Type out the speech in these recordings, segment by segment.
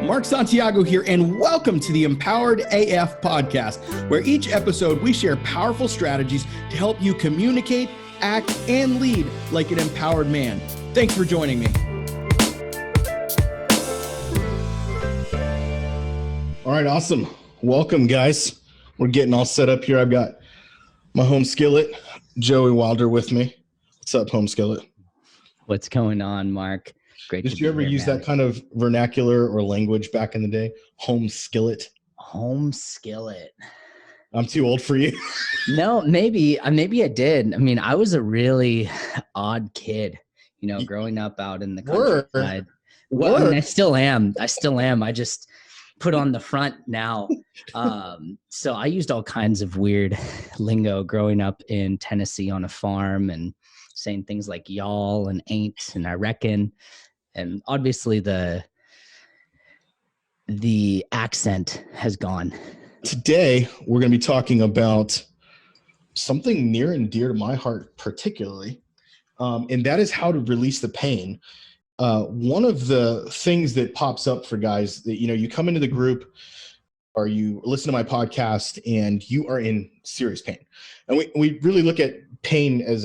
Mark Santiago here, and welcome to the Empowered AF podcast, where each episode we share powerful strategies to help you communicate, act, and lead like an empowered man. Thanks for joining me. All right, awesome. Welcome, guys. We're getting all set up here. I've got my home skillet, Joey Wilder, with me. What's up, home skillet? What's going on, Mark? Great. Did you ever use that kind of vernacular or language back in the day? Home skillet? Home skillet. I'm too old for you. No, maybe I did. I mean, I was a really odd kid, growing up out in the countryside. Well, I mean, I still am. I just put on the front now. So I used all kinds of weird lingo growing up in Tennessee on a farm and saying things like y'all and ain't and I reckon. And obviously the accent has gone. Today, we're going to be talking about something near and dear to my heart particularly, and that is how to release the pain. One of the things that pops up for guys that, you come into the group or you listen to my podcast and you are in serious pain. And we really look at pain as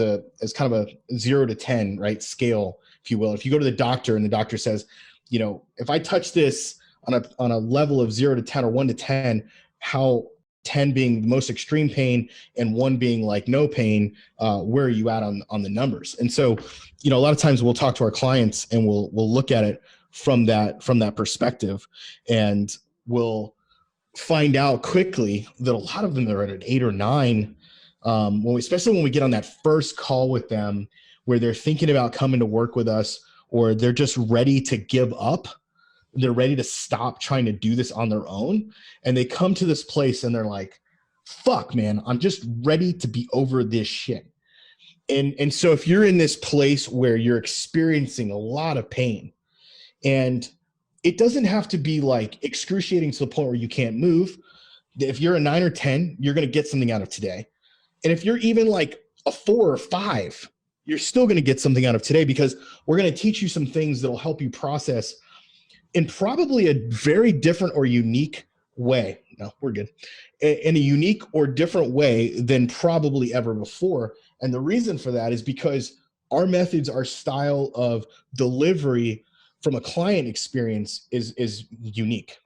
kind of a 0 to 10, right, scale, if you will. If you go to the doctor and the doctor says, if I touch this on a level of 0 to 10 or 1 to 10, how 10 being the most extreme pain and 1 being like no pain, where are you at on the numbers? And so, a lot of times we'll talk to our clients and we'll look at it from that perspective, and we'll find out quickly that a lot of them are at an 8 or 9. Especially when we get on that first call with them where they're thinking about coming to work with us, or they're just ready to give up. They're ready to stop trying to do this on their own. And they come to this place and they're like, fuck, man, I'm just ready to be over this shit. And so if you're in this place where you're experiencing a lot of pain, and it doesn't have to be like excruciating to the point where you can't move. If you're a 9 or 10, you're going to get something out of today. And if you're even like a 4 or 5, you're still going to get something out of today, because we're going to teach you some things that will help you process in probably a very different or unique way. No, we're good. In a unique or different way than probably ever before. And the reason for that is because our methods, our style of delivery from a client experience is unique.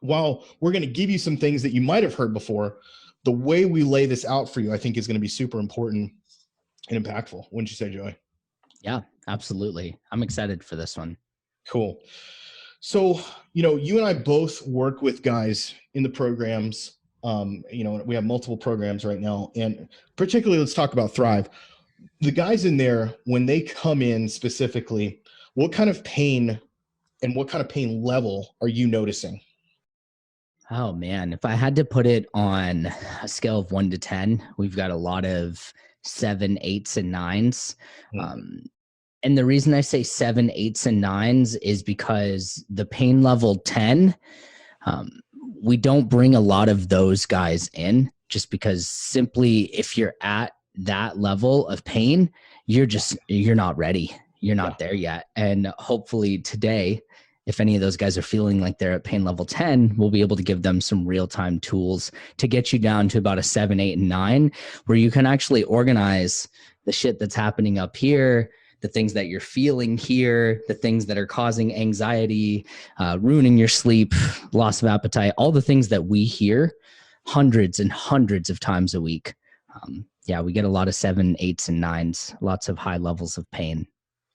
While we're going to give you some things that you might have heard before, the way we lay this out for you, I think, is going to be super important and impactful. Wouldn't you say, Joey? Yeah, absolutely. I'm excited for this one. Cool. So, you and I both work with guys in the programs. We have multiple programs right now, and particularly let's talk about Thrive. The guys in there, when they come in specifically, what kind of pain and what kind of pain level are you noticing? Oh man, if I had to put it on a scale of 1 to 10, we've got a lot of 7, 8s, and 9s. And the reason I say 7, 8s, and 9s is because the pain level 10, we don't bring a lot of those guys in, just because simply if you're at that level of pain, you're not ready. You're not there yet. And hopefully today, if any of those guys are feeling like they're at pain level 10, we'll be able to give them some real-time tools to get you down to about a 7, 8, and 9, where you can actually organize the shit that's happening up here, the things that you're feeling here, the things that are causing anxiety, ruining your sleep, loss of appetite, all the things that we hear hundreds and hundreds of times a week. We get a lot of 7, 8s, and 9s, lots of high levels of pain.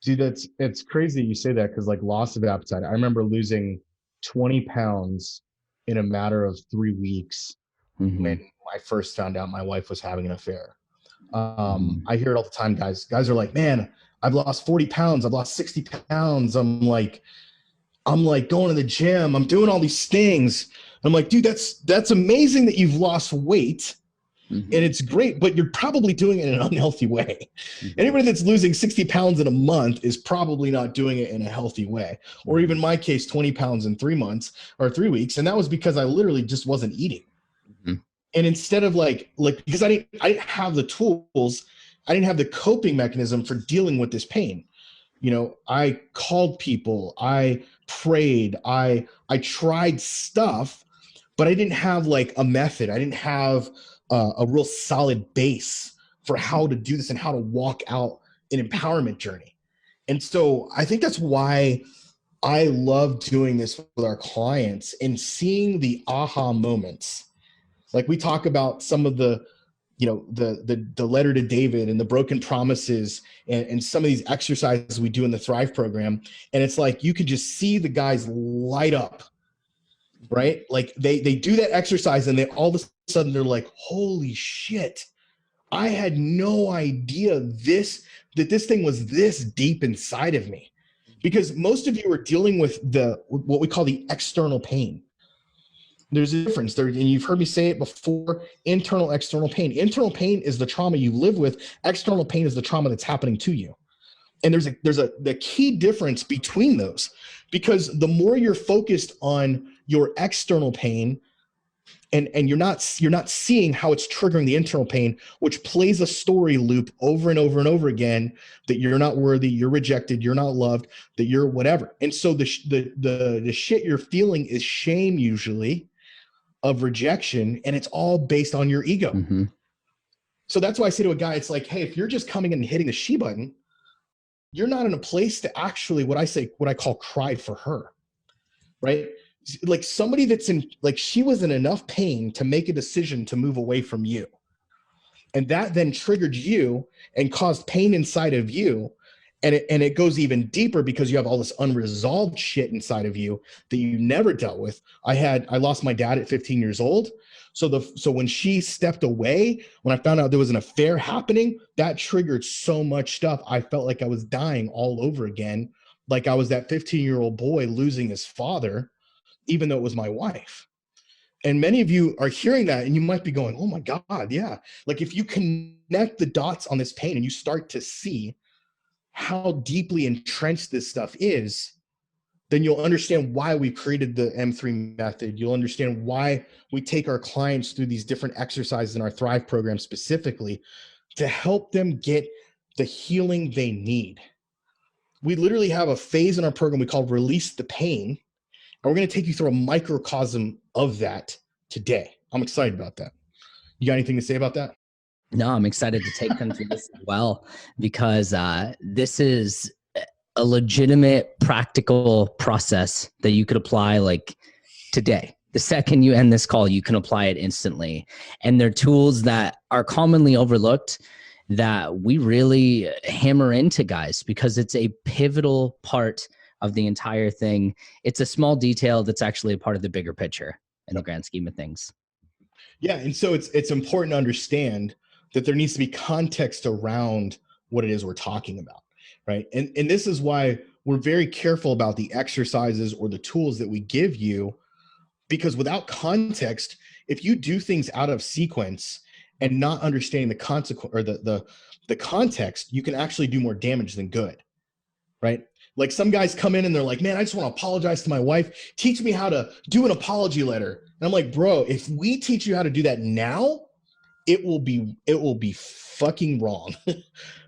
Dude, it's crazy you say that, because like loss of appetite, I remember losing 20 pounds in a matter of 3 weeks when I first found out my wife was having an affair. I hear it all the time, guys. Guys are like, man, I've lost 40 pounds. I've lost 60 pounds. I'm like going to the gym. I'm doing all these things. I'm like, dude, that's amazing that you've lost weight. And it's great, but you're probably doing it in an unhealthy way. Anybody that's losing 60 pounds in a month is probably not doing it in a healthy way. Or even my case, 20 pounds in 3 months or 3 weeks. And that was because I literally just wasn't eating. And instead of because I didn't have the tools, I didn't have the coping mechanism for dealing with this pain. I called people, I prayed, I tried stuff, but I didn't have like a method. I didn't have a real solid base for how to do this and how to walk out an empowerment journey. And so I think that's why I love doing this with our clients and seeing the aha moments. Like we talk about some of the, the letter to David and the broken promises and some of these exercises we do in the Thrive program. And it's like, you could just see the guys light up, right? Like they do that exercise and they all of a sudden they're like, holy shit, I had no idea that this thing was this deep inside of me. Because most of you are dealing with what we call the external pain. There's a difference there, and you've heard me say it before: internal, external pain. Internal pain is the trauma you live with. External pain is the trauma that's happening to you. And there's the key difference between those, because the more you're focused on your external pain, and you're not seeing how it's triggering the internal pain, which plays a story loop over and over and over again, that you're not worthy, you're rejected, you're not loved, that you're whatever. And so the shit you're feeling is shame, usually, of rejection, and it's all based on your ego. Mm-hmm. So that's why I say to a guy, it's like, hey, if you're just coming in and hitting the she button, you're not in a place to actually, what I call cry for her, right? Like somebody that's in, like, she was in enough pain to make a decision to move away from you. And that then triggered you and caused pain inside of you. And it goes even deeper because you have all this unresolved shit inside of you that you never dealt with. I lost my dad at 15 years old. So when she stepped away, when I found out there was an affair happening, that triggered so much stuff. I felt like I was dying all over again. Like I was that 15-year-old boy losing his father, even though it was my wife. And many of you are hearing that and you might be going, oh my God, yeah. Like if you connect the dots on this pain and you start to see how deeply entrenched this stuff is, then you'll understand why we created the M3 method. You'll understand why we take our clients through these different exercises in our Thrive program specifically to help them get the healing they need. We literally have a phase in our program we call Release the Pain. And we're going to take you through a microcosm of that today. I'm excited about that. You got anything to say about that? No, I'm excited to take them through this as well, because this is a legitimate, practical process that you could apply like today. The second you end this call, you can apply it instantly. And they're tools that are commonly overlooked that we really hammer into guys because it's a pivotal part of the entire thing. It's a small detail that's actually a part of the bigger picture in the grand scheme of things. Yeah. And so it's important to understand that there needs to be context around what it is we're talking about, right? And this is why we're very careful about the exercises or the tools that we give you, because without context, if you do things out of sequence and not understanding the consequence or the context, you can actually do more damage than good, right? Like some guys come in and they're like, man, I just want to apologize to my wife. Teach me how to do an apology letter. And I'm like, bro, if we teach you how to do that now, it will be fucking wrong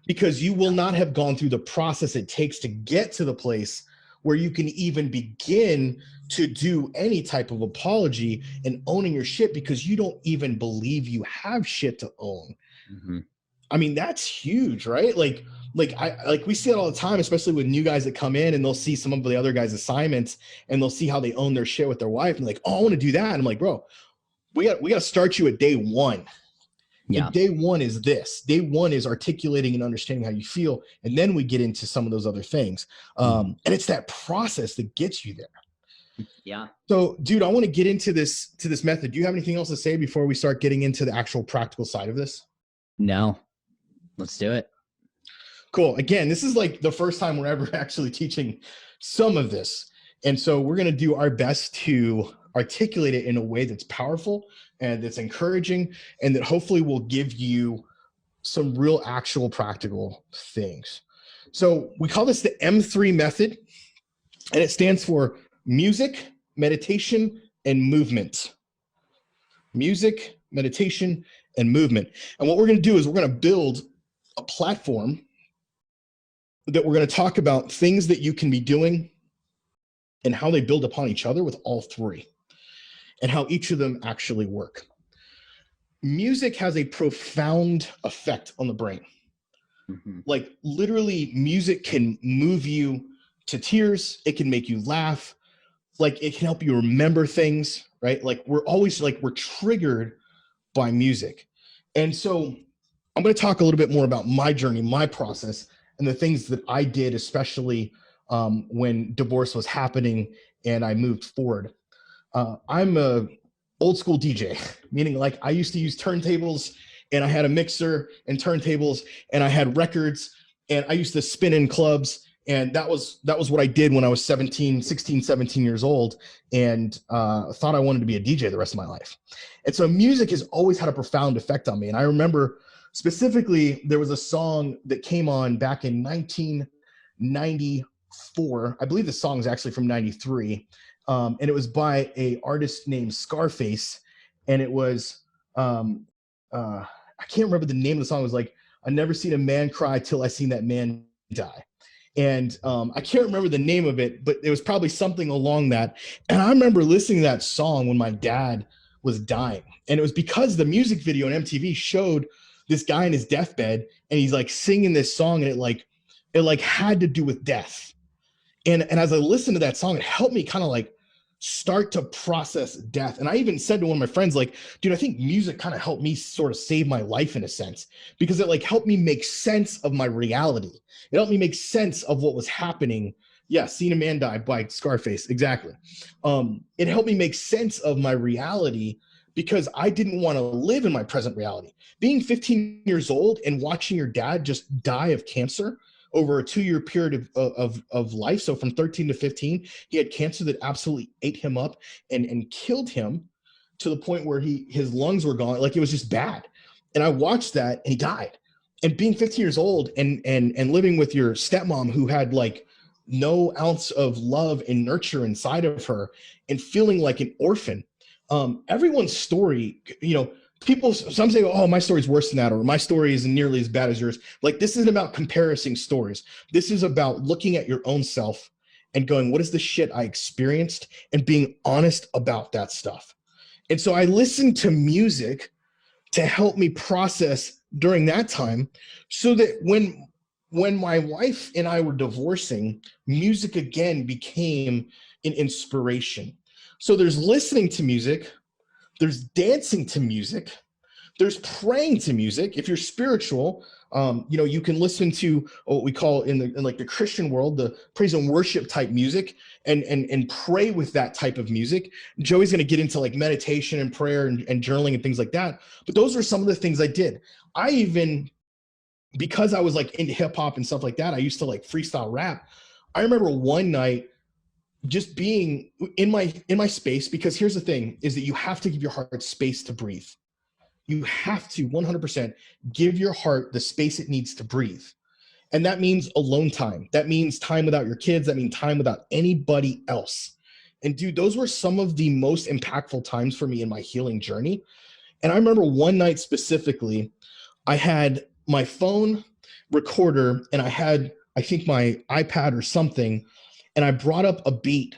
because you will not have gone through the process it takes to get to the place where you can even begin to do any type of apology and owning your shit, because you don't even believe you have shit to own. Mm-hmm. I mean, that's huge, right? Like we see it all the time, especially with new guys that come in and they'll see some of the other guys' assignments and they'll see how they own their shit with their wife and like, oh, I want to do that. And I'm like, bro, we got to start you at day one. Yeah. And day one is this. Day one is articulating and understanding how you feel. And then we get into some of those other things. And it's that process that gets you there. Yeah. So dude, I want to get into this method. Do you have anything else to say before we start getting into the actual practical side of this? No, let's do it. Cool. Again, this is like the first time we're ever actually teaching some of this. And so we're going to do our best to articulate it in a way that's powerful and that's encouraging and that hopefully will give you some real actual practical things. So we call this the M3 method, and it stands for music, meditation, and movement. Music, meditation, and movement. And what we're going to do is we're going to build a platform that we're going to talk about things that you can be doing and how they build upon each other with all three, and how each of them actually work. Music has a profound effect on the brain. Like literally, music can move you to tears. It can make you laugh. Like it can help you remember things, right? Like we're always like, we're triggered by music. And so I'm going to talk a little bit more about my journey, my process, and the things that I did, especially when divorce was happening and I moved forward. I'm a old school DJ, meaning like I used to use turntables, and I had a mixer and turntables, and I had records, and I used to spin in clubs. And that was what I did when I was 16, 17 years old, and thought I wanted to be a DJ the rest of my life. And so music has always had a profound effect on me. And I remember specifically, there was a song that came on back in 1994. I believe the song is actually from 93. And it was by a artist named Scarface. And it was, I can't remember the name of the song. It was like, I never seen a man cry till I seen that man die. And I can't remember the name of it, but it was probably something along that. And I remember listening to that song when my dad was dying. And it was because the music video on MTV showed this guy in his deathbed, and he's like singing this song, and it had to do with death. And as I listened to that song, it helped me kind of like start to process death. And I even said to one of my friends, like, dude, I think music kind of helped me sort of save my life in a sense, because it like helped me make sense of my reality. It helped me make sense of what was happening. Yeah, Seen a Man Die by Scarface, exactly. It helped me make sense of my reality, because I didn't want to live in my present reality. Being 15 years old and watching your dad just die of cancer over a 2-year period of life. So from 13 to 15, he had cancer that absolutely ate him up and killed him to the point where his lungs were gone. Like it was just bad. And I watched that, and he died. And being 15 years old and living with your stepmom, who had like no ounce of love and nurture inside of her, and feeling like an orphan. Everyone's story, you know, people, some say, oh, my story's worse than that, or my story isn't nearly as bad as yours. Like, this isn't about comparing stories. This is about looking at your own self and going, what is the shit I experienced, and being honest about that stuff. And so I listened to music to help me process during that time, so that when my wife and I were divorcing, music again became an inspiration. So there's listening to music, there's dancing to music, there's praying to music. If you're spiritual, you know, you can listen to what we call in like the Christian world, the praise and worship type music, and pray with that type of music. Joey's going to get into like meditation and prayer and journaling and things like that. But those are some of the things I did. I even, because I was like into hip hop and stuff like that, I used to like freestyle rap. I remember one night just being in my space, because here's the thing, is that you have to give your heart space to breathe. You have to 100% give your heart the space it needs to breathe. And that means alone time. That means time without your kids. That means time without anybody else. And dude, those were some of the most impactful times for me in my healing journey. And I remember one night specifically, I had my phone recorder, and I had, I think, my iPad or something, and I brought up a beat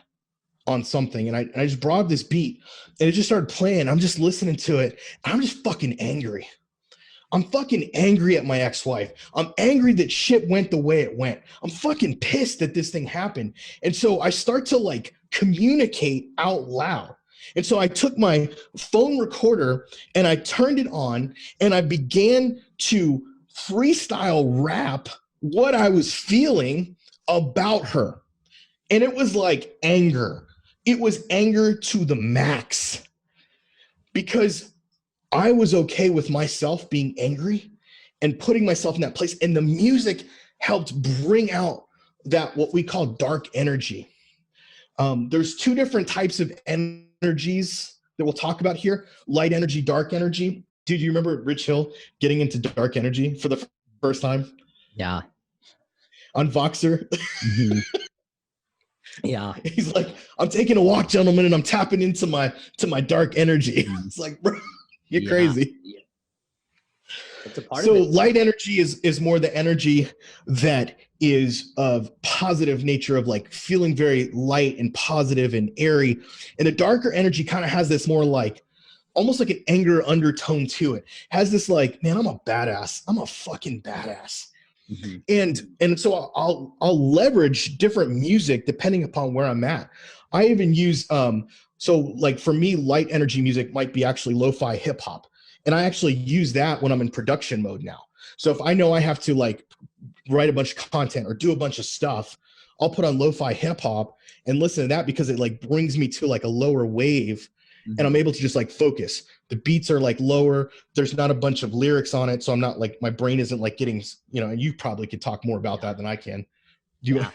on something, and I just brought up this beat, and it just started playing. I'm just listening to it. I'm just fucking angry. I'm fucking angry at my ex-wife. I'm angry that shit went the way it went. I'm fucking pissed that this thing happened. And so I start to like communicate out loud. And so I took my phone recorder and I turned it on, and I began to freestyle rap what I was feeling about her. And it was like anger. It was anger to the max, because I was okay with myself being angry and putting myself in that place. And the music helped bring out that, what we call dark energy. There's two different types of energies that we'll talk about here: light energy, dark energy. Dude, you remember Rich Hill getting into dark energy for the first time? Yeah. On Voxer. Mm-hmm. Yeah. He's like, I'm taking a walk, gentlemen, and I'm tapping into my dark energy. It's like, bro, you're crazy. It's a part so of it. Light energy is more the energy that is of positive nature, of like feeling very light and positive and airy. And the darker energy kind of has this more like almost like an anger undertone to it. Has this like, man, I'm a badass. I'm a fucking badass. Mm-hmm. And so I'll leverage different music depending upon where I'm at. I even use so like for me, light energy music might be actually lo-fi hip hop. And I actually use that when I'm in production mode now. So if I know I have to like write a bunch of content or do a bunch of stuff, I'll put on lo-fi hip hop and listen to that because it like brings me to like a lower wave. And I'm able to just like focus. The beats are like lower. There's not a bunch of lyrics on it. So I'm not like, my brain isn't like getting, and you probably could talk more about that than I can. Do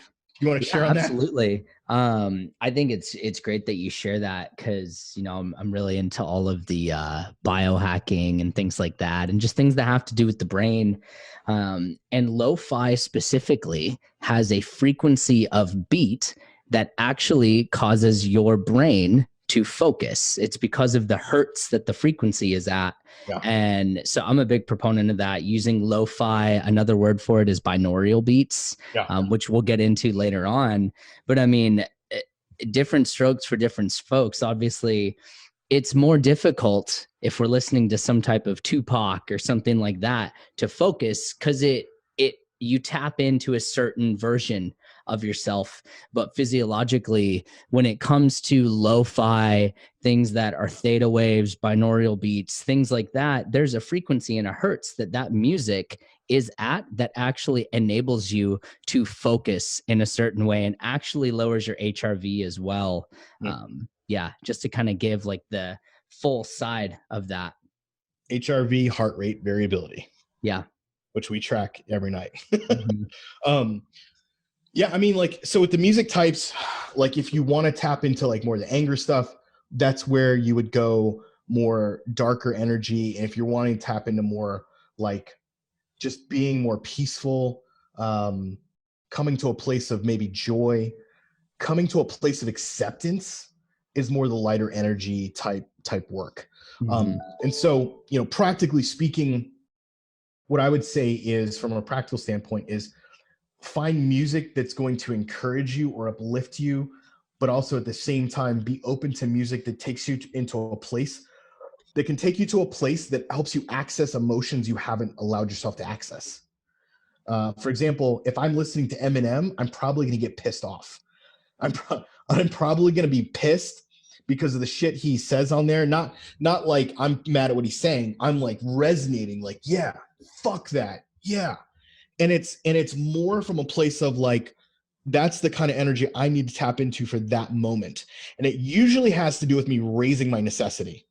you want to share on that? Absolutely. I think it's great that you share that because, I'm really into all of the biohacking and things like that, and just things that have to do with the brain. And lo-fi specifically has a frequency of beat that actually causes your brain to focus. It's because of the hertz that the frequency is at. Yeah. And so I'm a big proponent of that, using lo-fi. Another word for it is binaural beats, which we'll get into later on. But I mean, different strokes for different folks. Obviously, it's more difficult if we're listening to some type of Tupac or something like that to focus, because you tap into a certain version of yourself. But physiologically, when it comes to lo-fi, things that are theta waves, binaural beats, things like that, there's a frequency and a hertz that music is at that actually enables you to focus in a certain way and actually lowers your HRV as well. Just to kind of give like the full side of that. HRV, heart rate variability. Yeah. Which we track every night. Yeah, I mean, like, so with the music types, like if you want to tap into like more of the anger stuff, that's where you would go more darker energy. And if you're wanting to tap into more like just being more peaceful, coming to a place of maybe joy, coming to a place of acceptance is more the lighter energy type work. And so, practically speaking, what I would say is, from a practical standpoint, is find music that's going to encourage you or uplift you, but also at the same time be open to music that takes you into a place that can take you to a place that helps you access emotions you haven't allowed yourself to access. For example, if I'm listening to Eminem, I'm probably going to get pissed off. I'm probably going to be pissed because of the shit he says on there. Not like I'm mad at what he's saying. I'm like resonating, like, yeah, fuck that. Yeah. And it's more from a place of like, that's the kind of energy I need to tap into for that moment. And it usually has to do with me raising my necessity.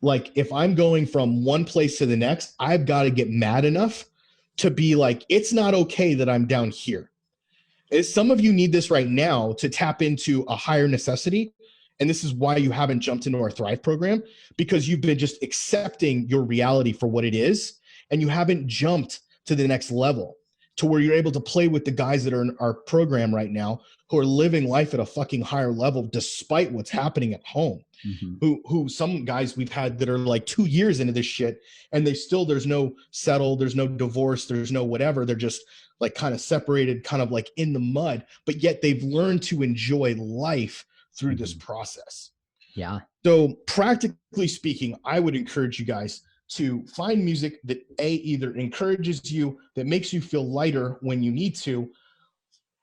Like if I'm going from one place to the next, I've got to get mad enough to be like, it's not okay that I'm down here. Some of you need this right now to tap into a higher necessity. And this is why you haven't jumped into our Thrive program, because you've been just accepting your reality for what it is. And you haven't jumped to the next level to where you're able to play with the guys that are in our program right now, who are living life at a fucking higher level despite what's happening at home. Who some guys we've had that are like 2 years into this shit and there's no settle, there's no divorce, there's no whatever. They're just like kind of separated, kind of like in the mud, but yet they've learned to enjoy life through this process. Yeah. So practically speaking, I would encourage you guys to find music that either encourages you, that makes you feel lighter when you need to,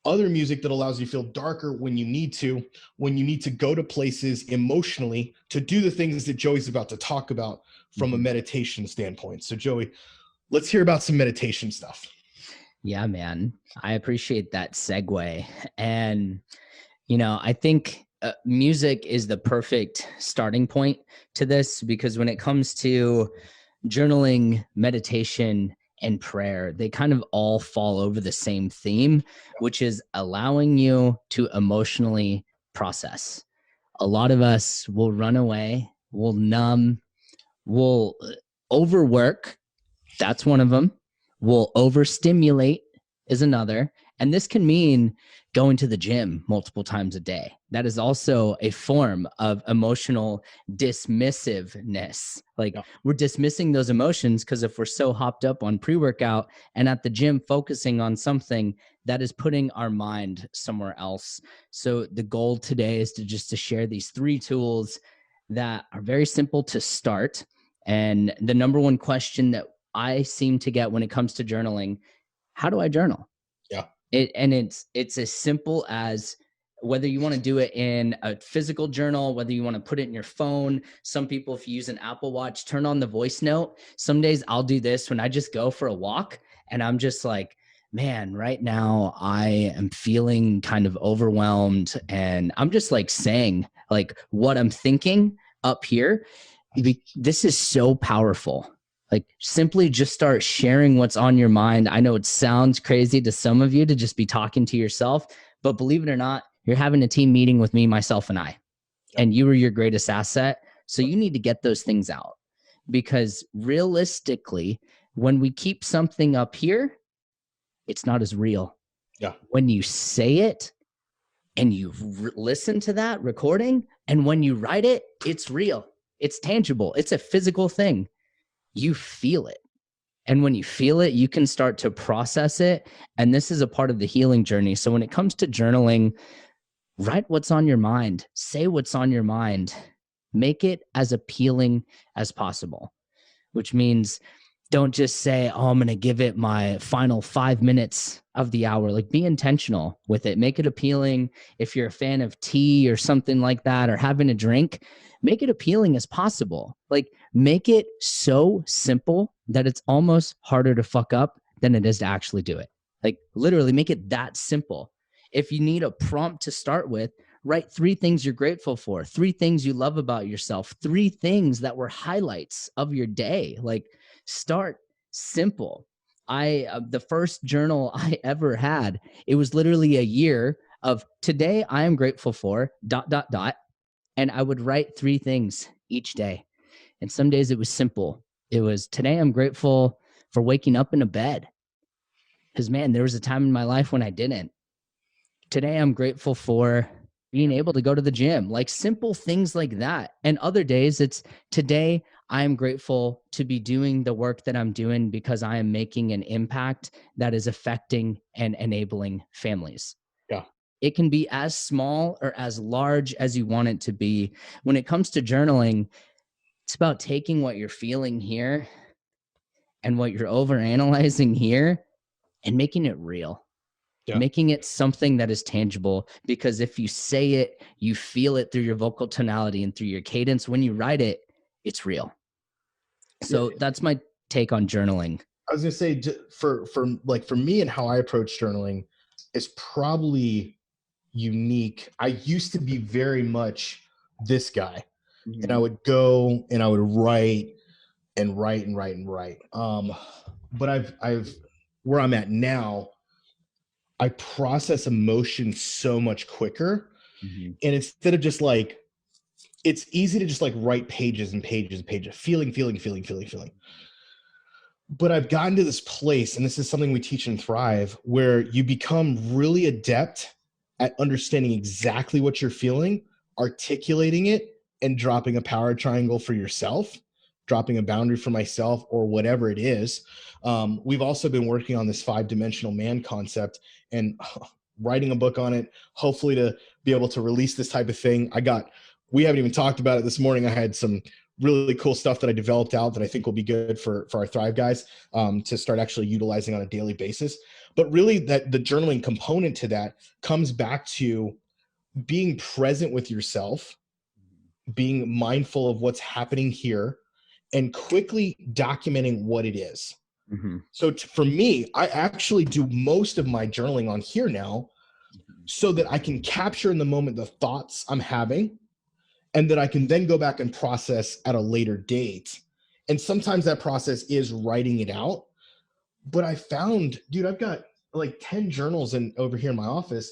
other music that allows you to feel darker when you need to go to places emotionally to do the things that Joey's about to talk about from a meditation standpoint. So Joey, let's hear about some meditation stuff. Yeah, man. I appreciate that segue. And, I think music is the perfect starting point to this, because when it comes to journaling, meditation, and prayer, they kind of all fall over the same theme, which is allowing you to emotionally process. A lot of us will run away, will numb, will overwork. That's one of them. Will overstimulate is another. And this can mean going to the gym multiple times a day. That is also a form of emotional dismissiveness. Like Yeah. we're dismissing those emotions because if we're so hopped up on pre-workout and at the gym focusing on something, that is putting our mind somewhere else. So the goal today is to share these 3 tools that are very simple to start. And the number one question that I seem to get when it comes to journaling, how do I journal? Yeah. It's as simple as whether you want to do it in a physical journal, whether you want to put it in your phone. Some people, if you use an Apple Watch, turn on the voice note. Some days I'll do this when I just go for a walk and I'm just like, man, right now I am feeling kind of overwhelmed. And I'm just like saying like what I'm thinking up here. This is so powerful. Like simply just start sharing what's on your mind. I know it sounds crazy to some of you to just be talking to yourself, but believe it or not, you're having a team meeting with me, myself, and I, and you are your greatest asset. So you need to get those things out because realistically, when we keep something up here, it's not as real. Yeah. When you say it and you listen to that recording and when you write it, it's real. It's tangible. It's a physical thing. You feel it. And when you feel it, you can start to process it. And this is a part of the healing journey. So when it comes to journaling, write what's on your mind, say what's on your mind, make it as appealing as possible, which means don't just say, oh, I'm going to give it my final 5 minutes of the hour. Like be intentional with it. Make it appealing. If you're a fan of tea or something like that, or having a drink, make it appealing as possible. Like make it so simple that it's almost harder to fuck up than it is to actually do it. Like literally make it that simple. If you need a prompt to start with, write 3 things you're grateful for, 3 things you love about yourself, 3 things that were highlights of your day. Like start simple. The first journal I ever had, it was literally a year of today I am grateful for ... And I would write 3 things each day. And some days it was simple. It was today I'm grateful for waking up in a bed. Because man, there was a time in my life when I didn't. Today I'm grateful for being able to go to the gym, like simple things like that. And other days it's today I'm grateful to be doing the work that I'm doing because I am making an impact that is affecting and enabling families. Yeah. It can be as small or as large as you want it to be. When it comes to journaling, it's about taking what you're feeling here and what you're overanalyzing here and making it real. Yeah. Making it something that is tangible, because if you say it, you feel it through your vocal tonality and through your cadence. When you write it, it's real. So that's my take on journaling. I was gonna say for me and how I approach journaling is probably unique. I used to be very much this guy, and I would go and I would write and write and write and write. But I've where I'm at now, I process emotion so much quicker, and instead of just like, it's easy to just like write pages and pages and pages, feeling. But I've gotten to this place, and this is something we teach in Thrive, where you become really adept at understanding exactly what you're feeling, articulating it, and dropping a power triangle for yourself, dropping a boundary for myself, or whatever it is. We've also been working on this 5-dimensional man concept and writing a book on it, hopefully to be able to release this type of thing. We haven't even talked about it this morning. I had some really cool stuff that I developed out that I think will be good for our Thrive guys to start actually utilizing on a daily basis. But really that the journaling component to that comes back to being present with yourself, being mindful of what's happening here, and quickly documenting what it is. So for me, I actually do most of my journaling on here now so that I can capture in the moment the thoughts I'm having, and that I can then go back and process at a later date. And sometimes that process is writing it out. But I found, dude, I've got like 10 journals over here in my office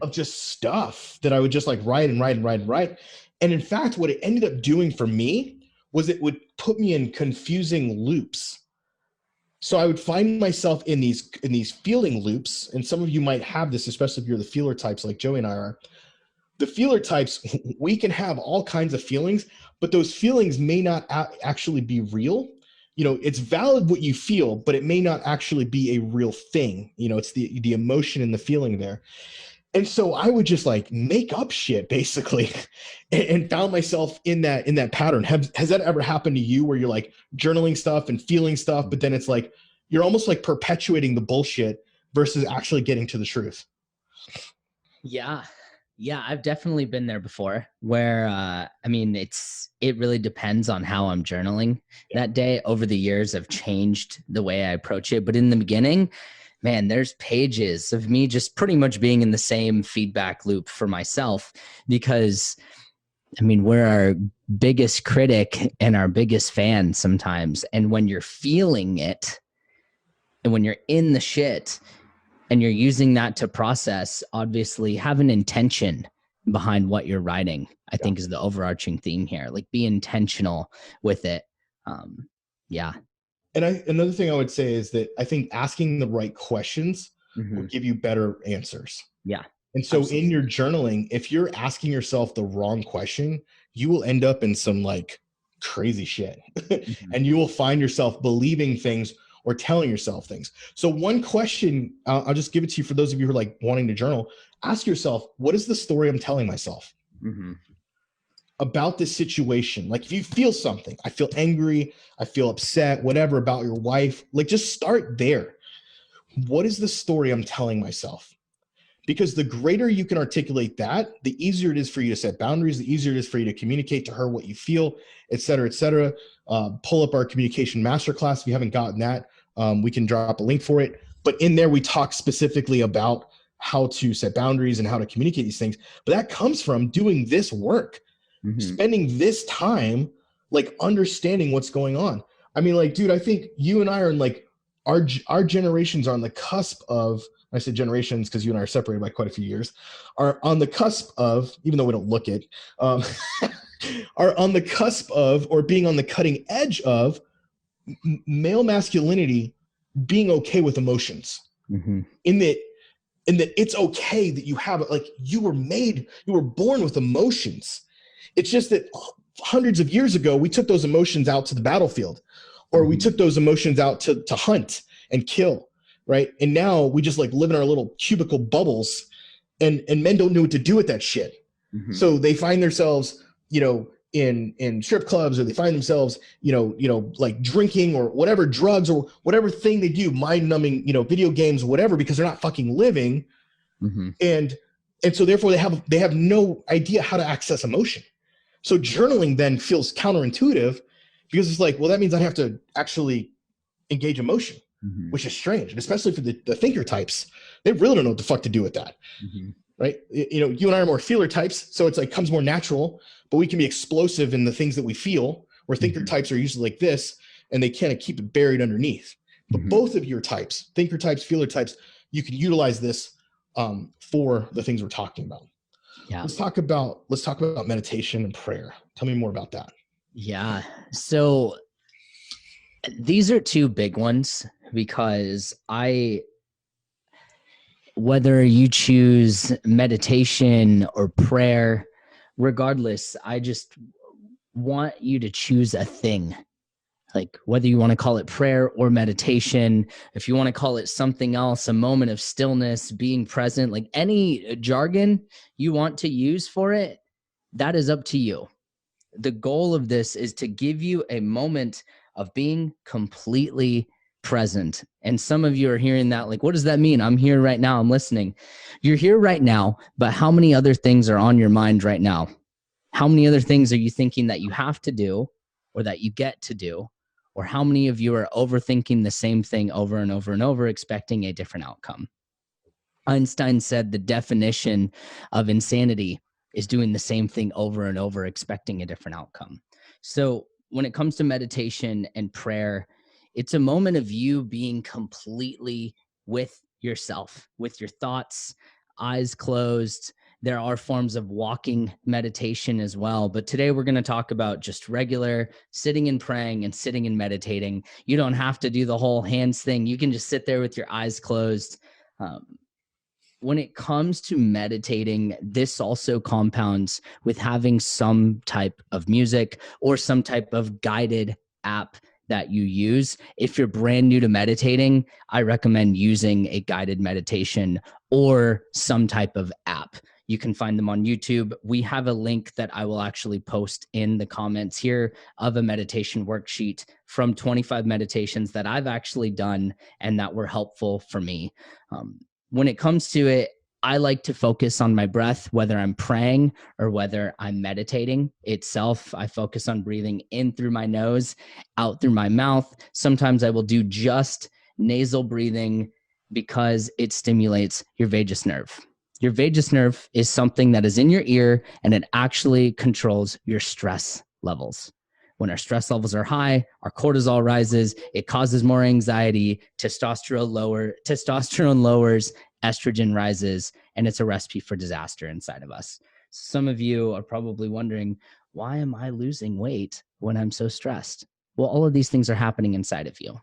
of just stuff that I would just like write and write and write and write. And in fact, what it ended up doing for me was it would put me in confusing loops. So I would find myself in these feeling loops, and some of you might have this, especially if you're the feeler types like Joey and I are. The feeler types, we can have all kinds of feelings, but those feelings may not actually be real. It's valid what you feel, but it may not actually be a real thing. It's the emotion and the feeling there. And so I would just like make up shit basically, and found myself in that pattern. Has that ever happened to you where you're like journaling stuff and feeling stuff, but then it's like you're almost like perpetuating the bullshit versus actually getting to the truth? Yeah. Yeah, I've definitely been there before where, I mean, it really depends on how I'm journaling that day. Over the years, I've changed the way I approach it. But in the beginning, man, there's pages of me just pretty much being in the same feedback loop for myself because, I mean, we're our biggest critic and our biggest fan sometimes. And when you're feeling it and when you're in the shit, and you're using that to process, obviously have an intention behind what you're writing, I think is the overarching theme here. Like be intentional with it. Yeah. And another thing I would say is that I think asking the right questions will give you better answers. Yeah. And so in your journaling, if you're asking yourself the wrong question, you will end up in some like crazy shit. And you will find yourself believing things or telling yourself things. So one question, I'll just give it to you for those of you who are like wanting to journal. Ask yourself, what is the story I'm telling myself about this situation? Like if you feel something, I feel angry, I feel upset, whatever about your wife, like just start there. What is the story I'm telling myself? Because the greater you can articulate that, the easier it is for you to set boundaries, the easier it is for you to communicate to her what you feel, et cetera, et cetera. Pull up our communication masterclass if you haven't gotten that. We can drop a link for it. But in there, we talk specifically about how to set boundaries and how to communicate these things. But that comes from doing this work, spending this time, like understanding what's going on. I mean, like, dude, I think you and I are in like our generations are on the cusp of, I said generations because you and I are separated by quite a few years, are on the cusp of, even though we don't look it, are on the cusp of, or being on the cutting edge of male masculinity being okay with emotions. In that it's okay that you have it. Like you were born with emotions. It's just that hundreds of years ago, we took those emotions out to the battlefield, or we took those emotions out to hunt and kill. Right. And now we just like live in our little cubicle bubbles, and men don't know what to do with that shit. So they find themselves, in strip clubs, or they find themselves, like drinking or whatever, drugs or whatever thing they do, mind numbing, video games, whatever, because they're not fucking living. And so therefore they have no idea how to access emotion. So journaling then feels counterintuitive because it's like, well, that means I have to actually engage emotion. Which is strange, and especially for the thinker types, they really don't know what the fuck to do with that, right? You and I are more feeler types, so it's like comes more natural, but we can be explosive in the things that we feel, where thinker types are usually like this, and they kind of keep it buried underneath. But both of your types, thinker types, feeler types, you can utilize this for the things we're talking about. Yeah. Let's talk about meditation and prayer. Tell me more about that. Yeah. So these are two big ones because whether you choose meditation or prayer, regardless, I just want you to choose a thing. Like whether you want to call it prayer or meditation, if you want to call it something else, a moment of stillness, being present, like any jargon you want to use for it, that is up to you. The goal of this is to give you a moment of being completely present. And some of you are hearing that, like, what does that mean? I'm here right now. I'm listening. You're here right now, but how many other things are on your mind right now? How many other things are you thinking that you have to do or that you get to do? Or how many of you are overthinking the same thing over and over and over, expecting a different outcome? Einstein said the definition of insanity is doing the same thing over and over, expecting a different outcome. So when it comes to meditation and prayer, it's a moment of you being completely with yourself, with your thoughts, eyes closed, There are forms of walking meditation as well. But today we're going to talk about just regular sitting and praying and sitting and meditating. You don't have to do the whole hands thing. You can just sit there with your eyes closed. When it comes to meditating, this also compounds with having some type of music or some type of guided app that you use. If you're brand new to meditating, I recommend using a guided meditation or some type of app. You can find them on YouTube. We have a link that I will actually post in the comments here of a meditation worksheet from 25 meditations that I've actually done and that were helpful for me. When it comes to it, I like to focus on my breath, whether I'm praying or whether I'm meditating itself. I focus on breathing in through my nose, out through my mouth. Sometimes I will do just nasal breathing because it stimulates your vagus nerve. Your vagus nerve is something that is in your ear, and it actually controls your stress levels. When our stress levels are high, our cortisol rises, it causes more anxiety, testosterone lowers, estrogen rises, and it's a recipe for disaster inside of us. Some of you are probably wondering, why am I losing weight when I'm so stressed? Well, all of these things are happening inside of you.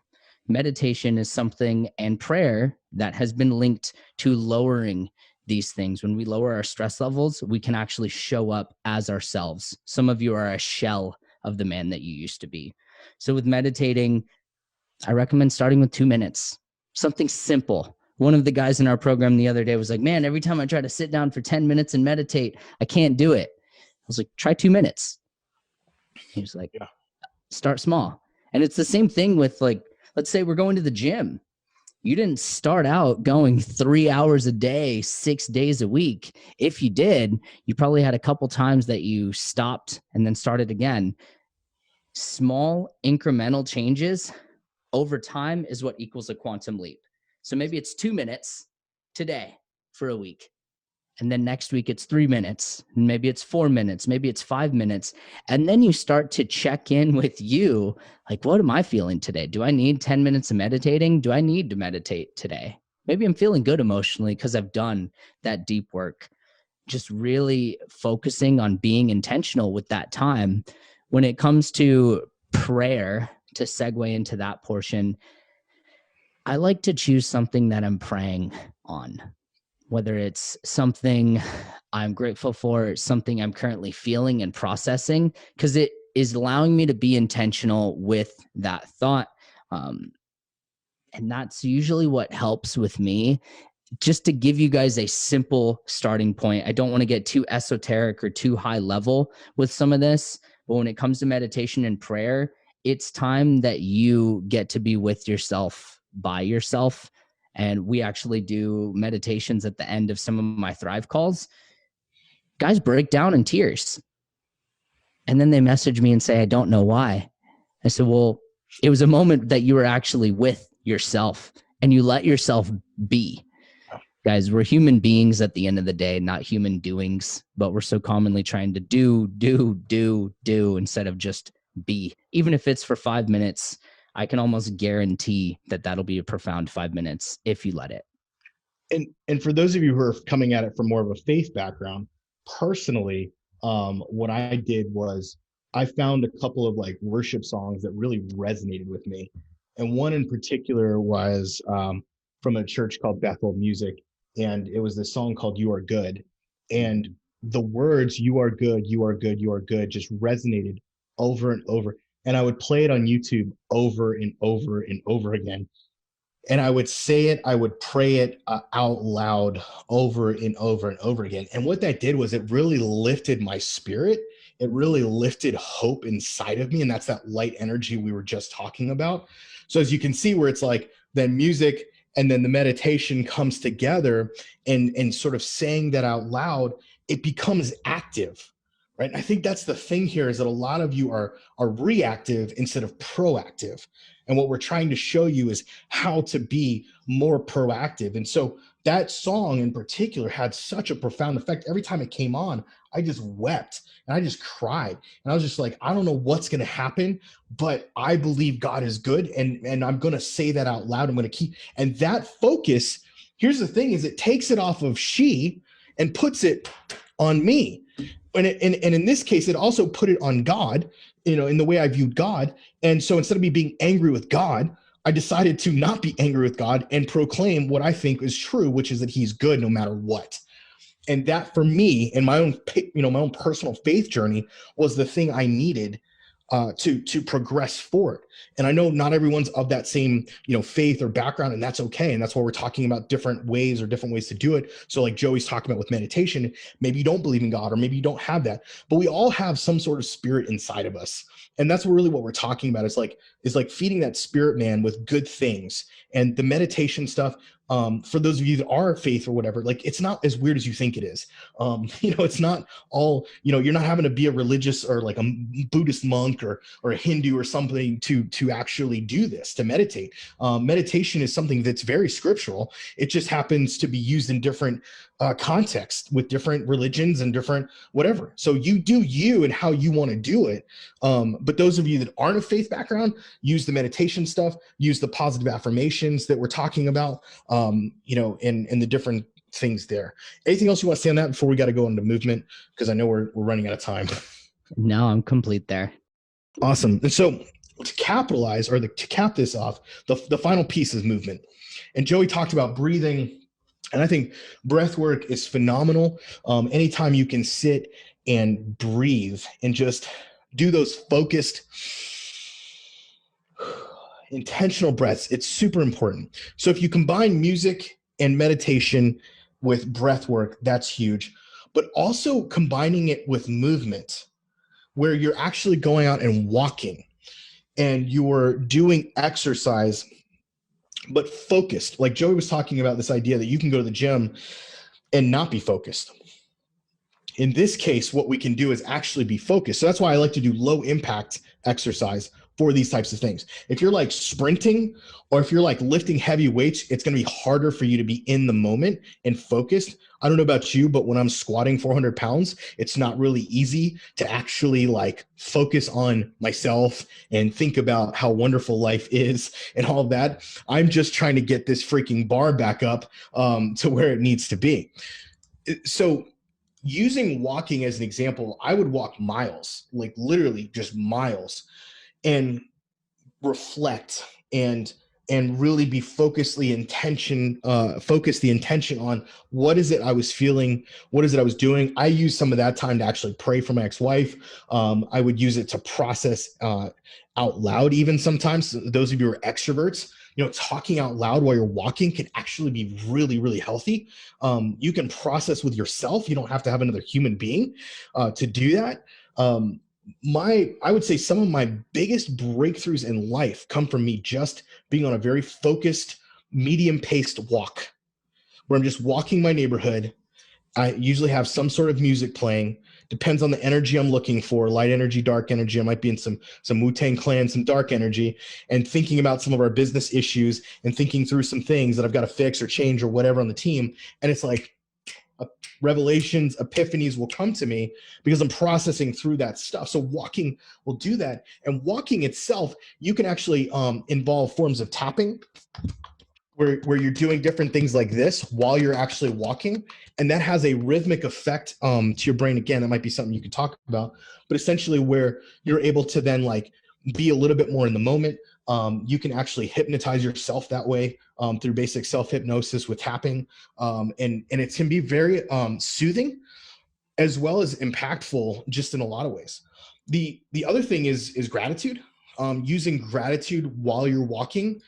Meditation is something, and prayer, that has been linked to lowering these things. When we lower our stress levels, we can actually show up as ourselves. Some of you are a shell of the man that you used to be. So with meditating, I recommend starting with 2 minutes, something simple. One of the guys in our program the other day was like, man, every time I try to sit down for 10 minutes and meditate, I can't do it. I was like, try 2 minutes. He was like, start small. And it's the same thing with, like, let's say we're going to the gym. You didn't start out going 3 hours a day, 6 days a week. If you did, you probably had a couple times that you stopped and then started again. Small incremental changes over time is what equals a quantum leap. So maybe it's 2 minutes today for a week. And then next week it's 3 minutes, and maybe it's 4 minutes, maybe it's 5 minutes. And then you start to check in with you, like, what am I feeling today? Do I need 10 minutes of meditating? Do I need to meditate today? Maybe I'm feeling good emotionally because I've done that deep work. Just really focusing on being intentional with that time. When it comes to prayer, to segue into that portion, I like to choose something that I'm praying on. Whether it's something I'm grateful for, something I'm currently feeling and processing, because it is allowing me to be intentional with that thought. And that's usually what helps with me. Just to give you guys a simple starting point, I don't want to get too esoteric or too high level with some of this, but when it comes to meditation and prayer, it's time that you get to be with yourself, by yourself. And we actually do meditations at the end of some of my Thrive calls. Guys break down in tears. And then they message me and say, I don't know why. I said, well, it was a moment that you were actually with yourself and you let yourself be. Guys, we're human beings at the end of the day, not human doings, but we're so commonly trying to do instead of just be. Even if it's for 5 minutes, I can almost guarantee that that'll be a profound 5 minutes if you let it. And for those of you who are coming at it from more of a faith background, personally, what I did was I found a couple of like worship songs that really resonated with me. And one in particular was from a church called Bethel Music. And it was this song called You Are Good. And the words, you are good, you are good, you are good, just resonated over and over. And I would play it on YouTube over and over and over again. And I would say it, I would pray it out loud over and over and over again. And what that did was it really lifted my spirit. It really lifted hope inside of me. And that's that light energy we were just talking about. So as you can see, where it's like then music and then the meditation comes together, and sort of saying that out loud, it becomes active. Right. And I think that's the thing here, is that a lot of you are reactive instead of proactive. And what we're trying to show you is how to be more proactive. And so that song in particular had such a profound effect. Every time it came on, I just wept and I just cried. And I was just like, I don't know what's going to happen, but I believe God is good. And I'm going to say that out loud. I'm going to keep, and that focus, here's the thing, is it takes it off of she, and puts it on me. And in this case, it also put it on God, in the way I viewed God. And so instead of me being angry with God, I decided to not be angry with God and proclaim what I think is true, which is that he's good no matter what. And that for me in my own personal faith journey was the thing I needed to progress forward. And I know not everyone's of that same, faith or background, and that's okay. And that's why we're talking about different ways to do it. So like Joey's talking about with meditation, maybe you don't believe in God, or maybe you don't have that, but we all have some sort of spirit inside of us. And that's really what we're talking about. It's like feeding that spirit man with good things. And the meditation stuff, for those of you that are faith or whatever, like it's not as weird as you think it is. It's not all, you're not having to be a religious or like a Buddhist monk or a Hindu or something to actually do this, to meditate. Meditation is something that's very scriptural. It just happens to be used in different contexts with different religions and different whatever. So you do you and how you want to do it. But those of you that aren't a faith background, use the meditation stuff, use the positive affirmations that we're talking about, and the different things there. Anything else you want to say on that before we got to go into movement? Because I know we're running out of time. No, I'm complete there. Awesome. And so to capitalize or to cap this off, the final piece is movement. And Joey talked about breathing. And I think breath work is phenomenal. Anytime you can sit and breathe and just do those focused, intentional breaths, it's super important. So if you combine music and meditation with breath work, that's huge. But also combining it with movement, where you're actually going out and walking and you're doing exercise, but focused. Like Joey was talking about this idea that you can go to the gym and not be focused. In this case, what we can do is actually be focused. So that's why I like to do low impact exercise for these types of things. If you're like sprinting or if you're like lifting heavy weights, it's going to be harder for you to be in the moment and focused. I don't know about you, but when I'm squatting 400 pounds, it's not really easy to actually like focus on myself and think about how wonderful life is and all of that. I'm just trying to get this freaking bar back up to where it needs to be. So using walking as an example, I would walk miles, like literally just miles, and reflect and really be focus the intention on what is it I was feeling, what is it I was doing. I use some of that time to actually pray for my ex-wife. I would use it to process out loud even sometimes. Those of you who are extroverts, talking out loud while you're walking can actually be really, really healthy. You can process with yourself. You don't have to have another human being to do that. I would say some of my biggest breakthroughs in life come from me just being on a very focused, medium-paced walk, where I'm just walking my neighborhood. I usually have some sort of music playing. Depends on the energy I'm looking for, light energy, dark energy. I might be in some Wu-Tang Clan, some dark energy, and thinking about some of our business issues and thinking through some things that I've got to fix or change or whatever on the team. And it's like revelations, epiphanies will come to me because I'm processing through that stuff. So walking will do that. And walking itself, you can actually involve forms of tapping, where you're doing different things like this while you're actually walking. And that has a rhythmic effect to your brain. Again, that might be something you could talk about, but essentially where you're able to then like be a little bit more in the moment. You can actually hypnotize yourself that way through basic self-hypnosis with tapping. And it can be very soothing as well as impactful just in a lot of ways. The other thing is gratitude, using gratitude while you're walking.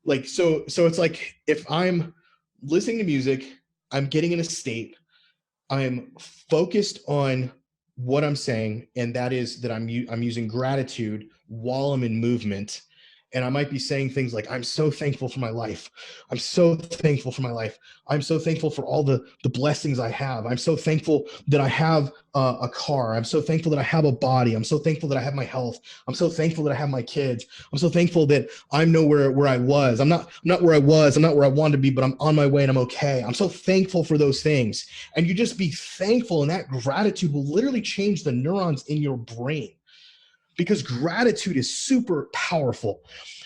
Like, so it's like if I'm listening to music, I'm getting in a state, I'm focused on what I'm saying, and that is that I'm using gratitude while I'm in movement. And I might be saying things like, I'm so thankful for my life. I'm so thankful for my life. I'm so thankful for all the blessings I have. I'm so thankful that I have a car. I'm so thankful that I have a body. I'm so thankful that I have my health. I'm so thankful that I have my kids. I'm so thankful that I'm nowhere where I was. I'm not where I was. I'm not where I wanted to be, but I'm on my way and I'm okay. I'm so thankful for those things. And you just be thankful, and that gratitude will literally change the neurons in your brain. Because gratitude is super powerful.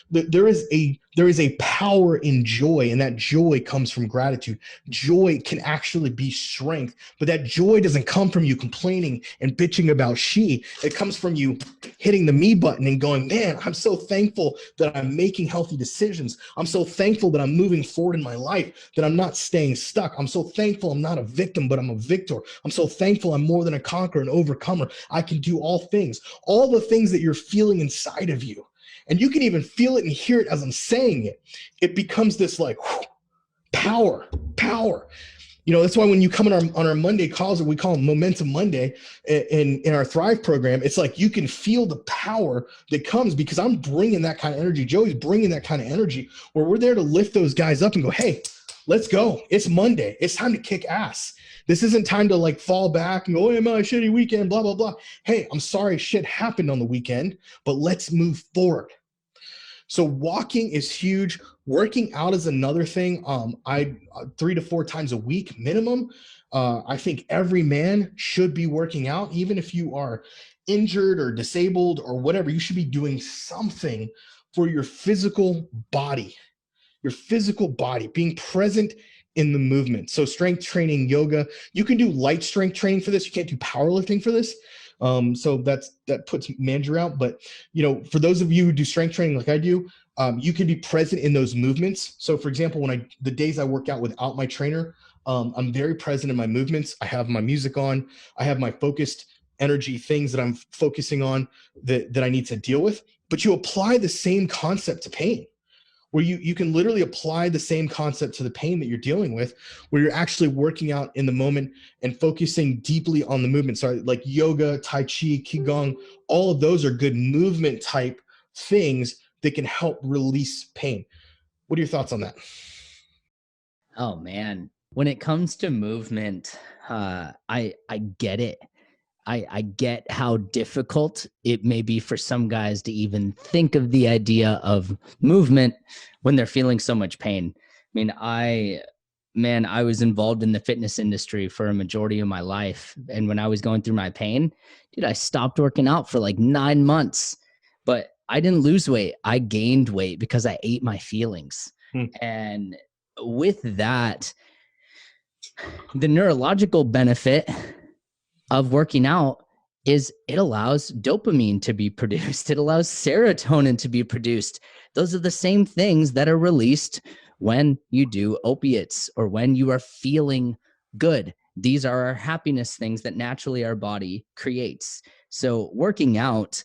There is a There is a power in joy, and that joy comes from gratitude. Joy can actually be strength, but that joy doesn't come from you complaining and bitching about she. It comes from you hitting the me button and going, man, I'm so thankful that I'm making healthy decisions. I'm so thankful that I'm moving forward in my life, that I'm not staying stuck. I'm so thankful I'm not a victim, but I'm a victor. I'm so thankful I'm more than a conqueror, an overcomer. I can do all things, all the things that you're feeling inside of you. And you can even feel it and hear it as I'm saying it. It becomes this like whew, power. That's why when you come on our Monday calls, or we call them Momentum Monday in our Thrive program, it's like you can feel the power that comes because I'm bringing that kind of energy. Joey's bringing that kind of energy where we're there to lift those guys up and go, hey, let's go. It's Monday. It's time to kick ass. This isn't time to like fall back and go, oh, my shitty weekend, blah, blah, blah. Hey, I'm sorry shit happened on the weekend, but let's move forward. So walking is huge. Working out is another thing. I 3 to 4 times a week minimum. I think every man should be working out, even if you are injured or disabled or whatever. You should be doing something for your physical body. Being present in the movement. So strength training, yoga. You can do light strength training for this. You can't do powerlifting for this. So that puts manager out. But for those of you who do strength training like I do, you can be present in those movements. So for example, the days I work out without my trainer, I'm very present in my movements. I have my music on. I have my focused energy things that I'm focusing on that I need to deal with. But you apply the same concept to pain, where you can literally apply the same concept to the pain that you're dealing with, where you're actually working out in the moment and focusing deeply on the movement. So like yoga, Tai Chi, Qigong, all of those are good movement type things that can help release pain. What are your thoughts on that? Oh man, when it comes to movement, I get it. I get how difficult it may be for some guys to even think of the idea of movement when they're feeling so much pain. I mean, I was involved in the fitness industry for a majority of my life. And when I was going through my pain, dude, I stopped working out for like 9 months, but I didn't lose weight. I gained weight because I ate my feelings. And with that, the neurological benefit of working out is it allows dopamine to be produced. It allows serotonin to be produced. Those are the same things that are released when you do opiates or when you are feeling good. These are our happiness things that naturally our body creates. So working out,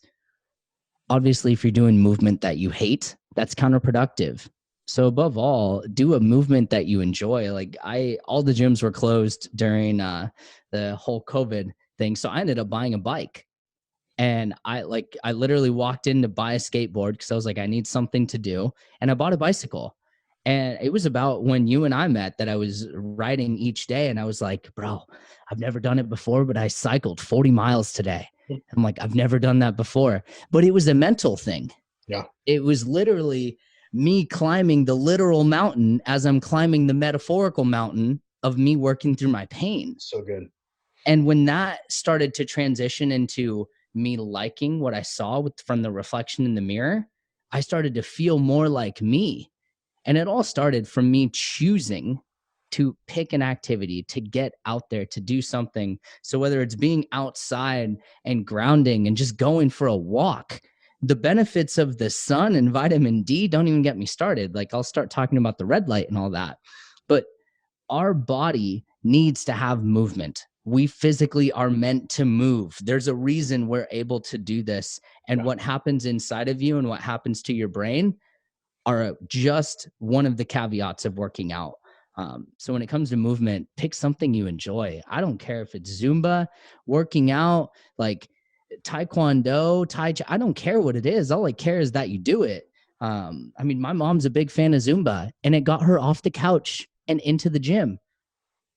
obviously, if you're doing movement that you hate, that's counterproductive. So above all, do a movement that you enjoy. Like all the gyms were closed during the whole COVID thing. So I ended up buying a bike. And I literally walked in to buy a skateboard because I was like, I need something to do. And I bought a bicycle. And it was about when you and I met that I was riding each day. And I was like, bro, I've never done it before, but I cycled 40 miles today. I'm like, I've never done that before. But it was a mental thing. Yeah. It was literally me climbing the literal mountain as I'm climbing the metaphorical mountain of me working through my pain. So good. And when that started to transition into me liking what I saw from the reflection in the mirror, I started to feel more like me. And it all started from me choosing to pick an activity, to get out there, to do something. So whether it's being outside and grounding and just going for a walk, the benefits of the sun and vitamin D don't even get me started. Like I'll start talking about the red light and all that. But our body needs to have movement. We physically are meant to move. There's a reason we're able to do this. And what happens inside of you and what happens to your brain are just one of the caveats of working out. So when it comes to movement, pick something you enjoy. I don't care if it's Zumba, working out, like Taekwondo, Tai Chi. I don't care what it is. All I care is that you do it. I mean, my mom's a big fan of Zumba, and it got her off the couch and into the gym.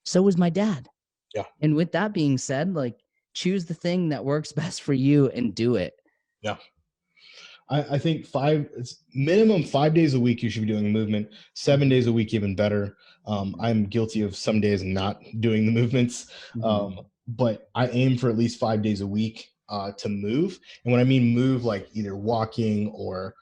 So was my dad. Yeah. And with that being said, like choose the thing that works best for you and do it. Yeah. I think minimum 5 days a week you should be doing movement. 7 days a week, even better. I'm guilty of some days not doing the movements, but I aim for at least 5 days a week to move. And when I mean move, like either walking or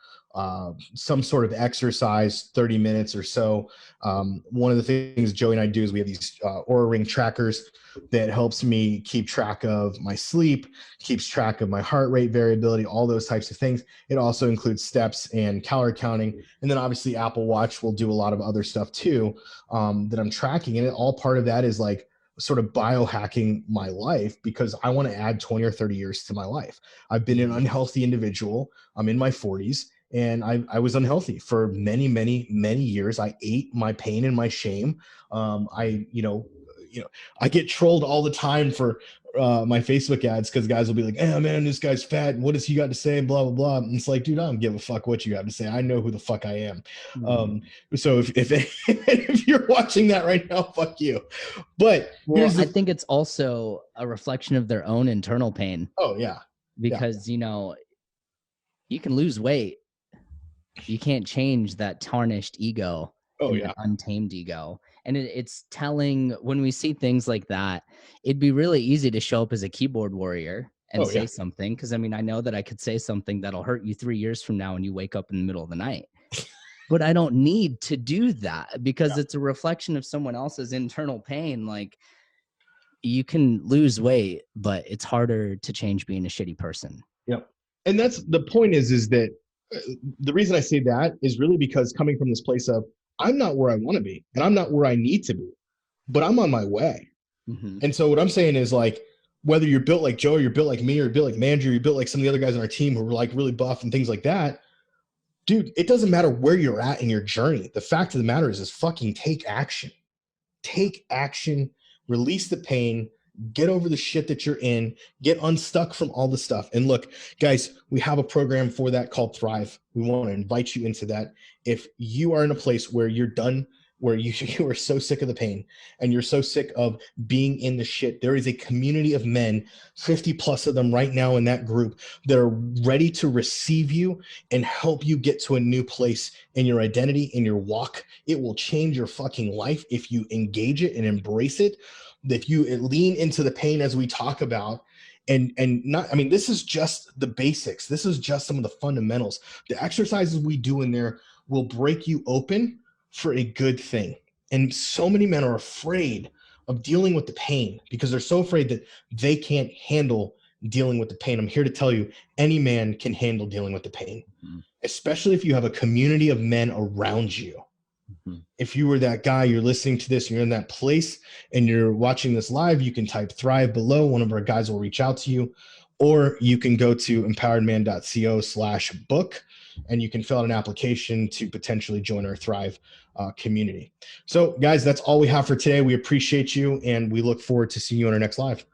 some sort of exercise, 30 minutes or so. One of the things Joey and I do is we have these Oura Ring trackers that helps me keep track of my sleep, keeps track of my heart rate variability, all those types of things. It also includes steps and calorie counting. And then obviously Apple Watch will do a lot of other stuff too, that I'm tracking. And all part of that is like sort of biohacking my life, because I want to add 20 or 30 years to my life. I've been an unhealthy individual. I'm in my 40s. And I was unhealthy for many, many, many years. I ate my pain and my shame. I get trolled all the time for my Facebook ads, because guys will be like, "Oh man, this guy's fat. What has he got to say?" And blah blah blah. And it's like, dude, I don't give a fuck what you have to say. I know who the fuck I am. So if if you're watching that right now, fuck you. But I think it's also a reflection of their own internal pain. Oh yeah, because you can lose weight. You can't change that tarnished ego. Untamed ego. And it's telling when we see things like that, it'd be really easy to show up as a keyboard warrior and say something. Because I mean, I know that I could say something that'll hurt you 3 years from now when you wake up in the middle of the night. But I don't need to do that, because it's a reflection of someone else's internal pain. Like, you can lose weight, but it's harder to change being a shitty person. Yep. And that's the point is that the reason I say that is really because coming from this place of, I'm not where I want to be and I'm not where I need to be, but I'm on my way. And so what I'm saying is, like, whether you're built like Joe, or you're built like me, or you're built like Mandrew, you're built like some of the other guys on our team who are like really buff and things like that, dude, it doesn't matter where you're at in your journey. The fact of the matter is fucking take action. Take action, release the pain, get over the shit that you're in, get unstuck from all the stuff. And look, guys, we have a program for that called Thrive. We want to invite you into that. If you are in a place where you're done, where you are so sick of the pain and you're so sick of being in the shit, there is a community of men, 50 plus of them right now in that group, that are ready to receive you and help you get to a new place in your identity, in your walk. It will change your fucking life if you engage it and embrace it. If you lean into the pain as we talk about, and not, I mean, this is just the basics. This is just some of the fundamentals. The exercises we do in there will break you open for a good thing. And so many men are afraid of dealing with the pain because they're so afraid that they can't handle dealing with the pain. I'm here to tell you, any man can handle dealing with the pain, especially if you have a community of men around you. If you were that guy, you're listening to this, you're in that place and you're watching this live, you can type Thrive below. One of our guys will reach out to you, or you can go to empoweredman.co/book and you can fill out an application to potentially join our Thrive community. So guys, that's all we have for today. We appreciate you and we look forward to seeing you on our next live.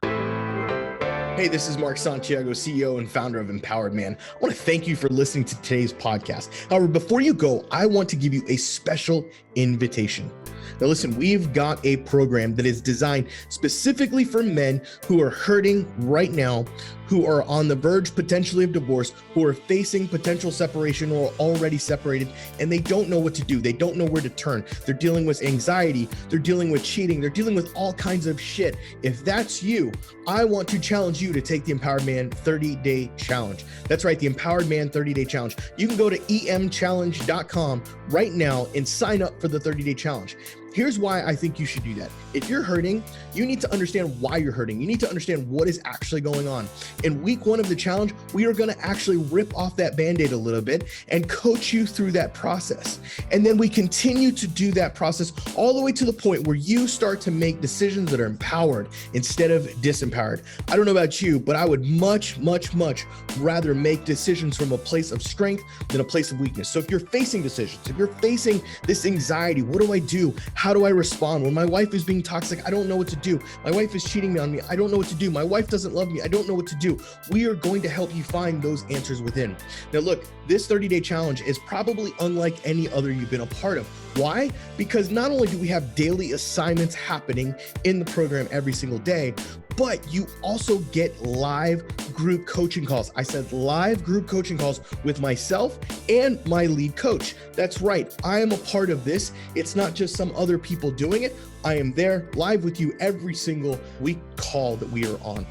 Hey, this is Mark Santiago, CEO and founder of Empowered Man. I want to thank you for listening to today's podcast. However, before you go, I want to give you a special invitation. Now listen, we've got a program that is designed specifically for men who are hurting right now, who are on the verge potentially of divorce, who are facing potential separation or already separated, and they don't know what to do. They don't know where to turn. They're dealing with anxiety. They're dealing with cheating. They're dealing with all kinds of shit. If that's you, I want to challenge you to take the Empowered Man 30-Day Challenge. That's right, the Empowered Man 30-Day Challenge. You can go to emchallenge.com right now and sign up for the 30-Day Challenge. Here's why I think you should do that. If you're hurting, you need to understand why you're hurting. You need to understand what is actually going on. In week 1 of the challenge, we are going to actually rip off that Band-Aid a little bit and coach you through that process. And then we continue to do that process all the way to the point where you start to make decisions that are empowered instead of disempowered. I don't know about you, but I would much, much, much rather make decisions from a place of strength than a place of weakness. So if you're facing decisions, if you're facing this anxiety, what do I do? How do I respond? When my wife is being toxic, I don't know what to do. My wife is cheating on me. I don't know what to do. My wife doesn't love me. I don't know what to do. We are going to help you find those answers within. Now, look, this 30-day challenge is probably unlike any other you've been a part of. Why? Because not only do we have daily assignments happening in the program every single day, but you also get live group coaching calls. I said live group coaching calls with myself and my lead coach. That's right. I am a part of this. It's not just some other people doing it. I am there live with you every single week call that we are on.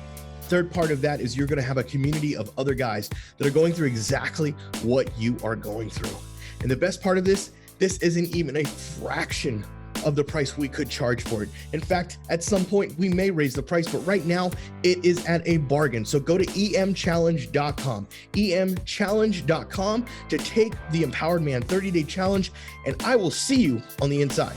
Third part of that is you're going to have a community of other guys that are going through exactly what you are going through. And the best part of this isn't even a fraction of the price we could charge for it. In fact, at some point we may raise the price, but right now it is at a bargain. So go to emchallenge.com, emchallenge.com to take the Empowered Man 30-day challenge, and I will see you on the inside.